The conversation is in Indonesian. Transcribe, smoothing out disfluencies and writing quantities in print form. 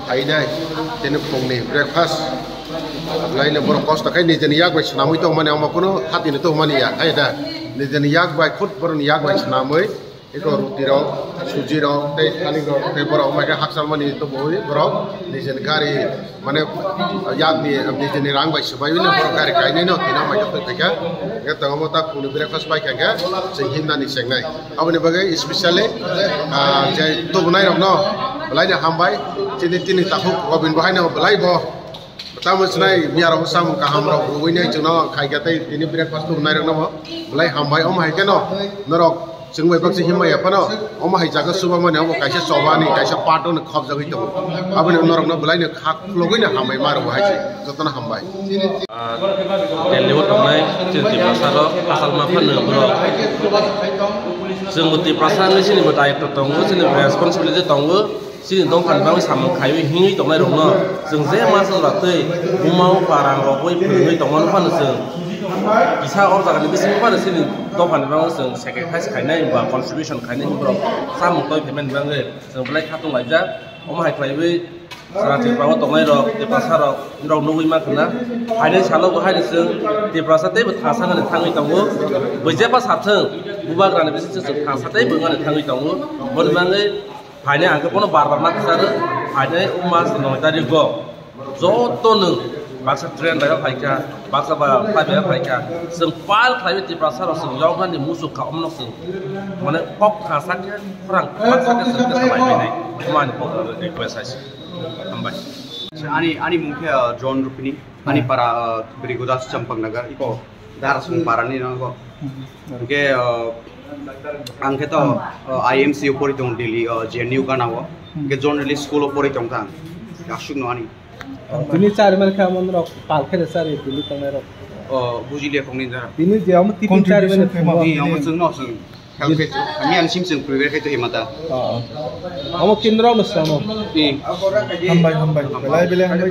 hainai tene pongni breakfast lain borok kos takai ni jeni yak bai sanamui to mane amakono hati ni to mane ya aida ni jeni yak bai khut boron yak bai sanamui iko ruti ro suji ro te kali ro te borok mai haksal mani to boi borok ni jeni gari mane yak ni jeni rang bai sabai ni borok gari kai ni no tina mai to taka ya tangamo ta kuni breakfast bai kaga sehingga nani sengai abani bagai especially jai to bunai ro no belai na hambai tini tahuk gobin bahai na belai bo pertama senai biar aku sam kaham ro ini cuna kai gatai ini breakfast tu bunai ro no belai hambai om hai keno norok sengwe bak sehimai apa no om hai jaga suba mane om kaisa sobani kaisa pato ne khop jagai to abani norok no belai ne khak logoi na hambai maro hai chi jotona hambai Deliwat online cinti pasar asal mapan bro. Sengguti pasar ni sini berdaya tertangguh sini responsibility tangguh sini dong kan bang sama kayu hingi tong lai rongno. Seng saya masuk ratai umau barang rokoi pergi tong mana pan seng. Bisa orang jangan lebih sini pan sini dong kan bang seng sacrifice kainai bah contribution kainai bro. Sama toy payment bang seng belai katung aja. Om hai kayu Sarati bawa tongai rok di pasar rok nunggu mak kena. Hari salau ke hari seng di pasar teh bertasan dengan tangi tanggu. Berjaya pas hateng bubar kerana bisnis bertasan teh dengan tangi tanggu. Bermangai hari angkat pun bar nak kesana. Hari umas nong tadi go. Zoto neng baksa tren dah paika, baksa bah pakai paika. Seng file private di pasar seng jauh kan di musuh kaum nak seng. Mana pok kasarnya perang baksa ke seng kesamai ini. Mana pok request Ani mungkin John Rupini, ani para Berigudas Campang Nagar, iko daras parani nangko. Mungkin angket IMC upori tong Delhi JNU kan awo, ke journalist school upori tong tang, asuk no ani. Ini cari mereka menurut palkhe dasar itu Delhi tong merok. Bujilia kong ninja. Ini dia amat tipin cari mereka. Ini amat seng no seng. Kami an simseng pribadi itu himata. Amo kindra mas amo. Hambai. Belai hambai.